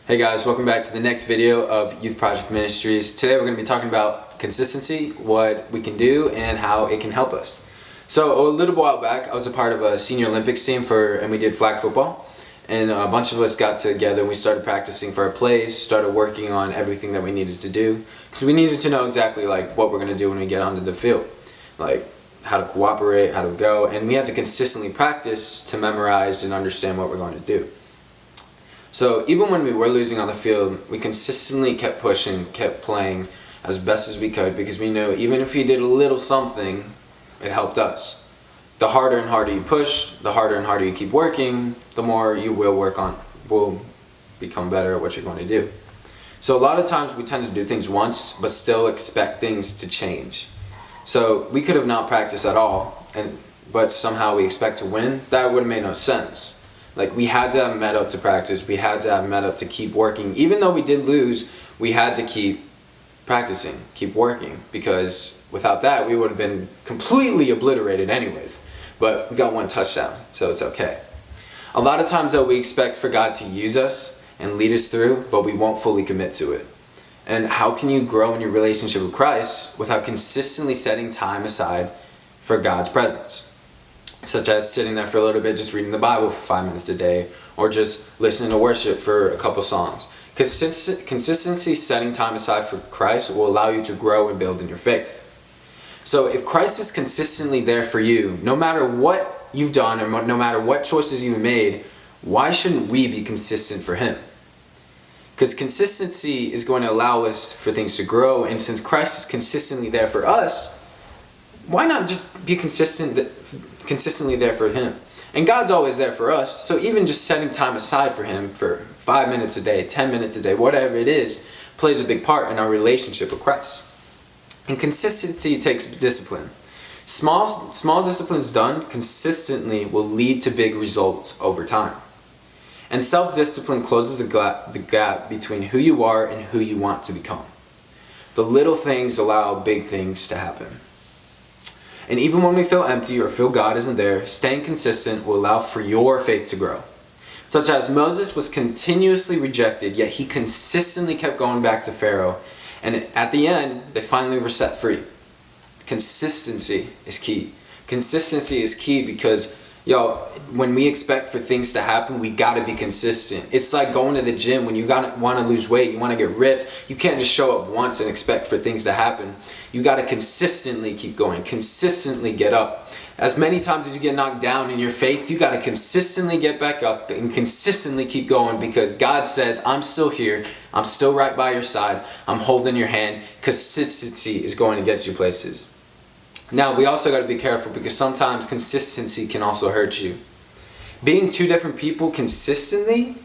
Hey guys, welcome back to the next video of YTH Project Ministries. Today we're going to be talking about consistency, what we can do, and how it can help us. So a little while back, I was a part of a senior Olympics team and we did flag football. And a bunch of us got together and we started practicing for our plays, started working on everything that we needed to do. Because we needed to know exactly what we're going to do when we get onto the field. Like how to cooperate, how to go, and we had to consistently practice to memorize and understand what we're going to do. So even when we were losing on the field, we consistently kept pushing, kept playing as best as we could because we knew even if we did a little something, it helped us. The harder and harder you push, the harder and harder you keep working, the more you will become better at what you're going to do. So a lot of times we tend to do things once, but still expect things to change. So we could have not practiced at all, but somehow we expect to win. That would have made no sense. Like, we had to have met up to practice, we had to have met up to keep working. Even though we did lose, we had to keep practicing, keep working, because without that we would have been completely obliterated anyways. But we got one touchdown, so it's okay. A lot of times though, we expect for God to use us and lead us through, but we won't fully commit to it. And how can you grow in your relationship with Christ without consistently setting time aside for God's presence? Such as sitting there for a little bit, just reading the Bible for 5 minutes a day, or just listening to worship for a couple songs. Consistency setting time aside for Christ will allow you to grow and build in your faith. So if Christ is consistently there for you, no matter what you've done or no matter what choices you've made, why shouldn't we be consistent for Him? Because consistency is going to allow us for things to grow, and since Christ is consistently there for us, why not just be consistently there for Him? And God's always there for us, so even just setting time aside for Him for 5 minutes a day, 10 minutes a day, whatever it is, plays a big part in our relationship with Christ. And consistency takes discipline. Small disciplines done consistently will lead to big results over time. And self-discipline closes the gap between who you are and who you want to become. The little things allow big things to happen. And even when we feel empty or feel God isn't there, staying consistent will allow for your faith to grow. Such as Moses was continuously rejected, yet he consistently kept going back to Pharaoh. And at the end, they finally were set free. Consistency is key. Consistency is key because, when we expect for things to happen, we gotta be consistent. It's like going to the gym. When you want to lose weight, you want to get ripped, you can't just show up once and expect for things to happen. You gotta consistently keep going, consistently get up. As many times as you get knocked down in your faith, you gotta consistently get back up and consistently keep going, because God says, I'm still here, I'm still right by your side, I'm holding your hand. Consistency is going to get you places. Now, we also got to be careful because sometimes consistency can also hurt you. Being two different people consistently,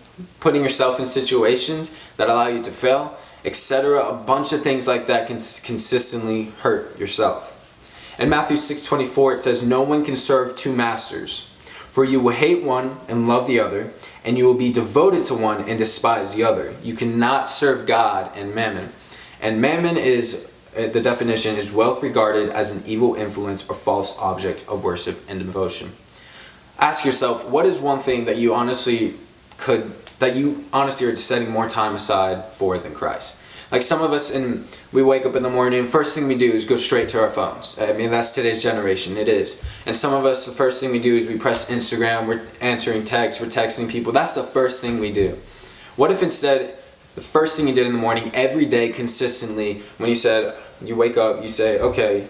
putting yourself in situations that allow you to fail, etc., a bunch of things like that can consistently hurt yourself. In Matthew 6:24, it says, "No one can serve two masters, for you will hate one and love the other, and you will be devoted to one and despise the other. You cannot serve God and mammon." And mammon the definition is wealth regarded as an evil influence or false object of worship and devotion. Ask yourself, what is one thing that you honestly are setting more time aside for than Christ? Like some of us, we wake up in the morning, first thing we do is go straight to our phones. I mean, that's today's generation, it is. And some of us, the first thing we do is we press Instagram, we're answering texts, we're texting people. That's the first thing we do. What if instead, the first thing you did in the morning, every day consistently, when you wake up, you say, okay,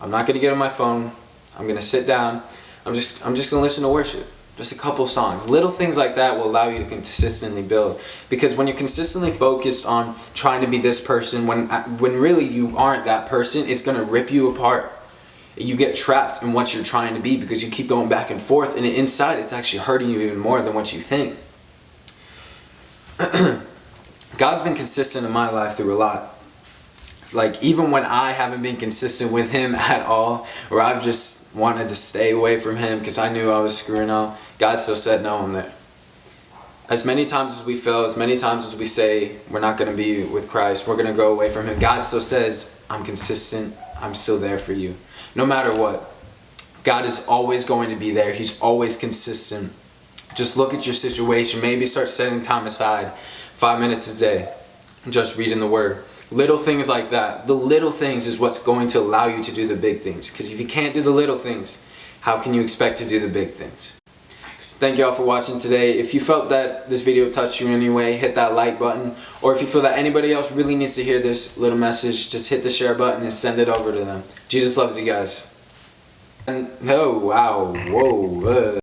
I'm not going to get on my phone, I'm going to sit down, I'm just going to listen to worship, just a couple songs. Little things like that will allow you to consistently build. Because when you're consistently focused on trying to be this person, when really you aren't that person, it's going to rip you apart. You get trapped in what you're trying to be because you keep going back and forth, and inside it's actually hurting you even more than what you think. God's been consistent in my life through a lot. Like, even when I haven't been consistent with Him at all, or I've just wanted to stay away from Him because I knew I was screwing up, God still said, no, I'm there. As many times as we fail, as many times as we say we're not going to be with Christ, we're going to go away from Him, God still says, I'm consistent, I'm still there for you. No matter what, God is always going to be there. He's always consistent. Just look at your situation. Maybe start setting time aside, 5 minutes a day, just reading the Word. Little things like that. The little things is what's going to allow you to do the big things. Because if you can't do the little things, how can you expect to do the big things? Thank you all for watching today. If you felt that this video touched you in any way, hit that like button. Or if you feel that anybody else really needs to hear this little message, just hit the share button and send it over to them. Jesus loves you guys. And oh wow, whoa.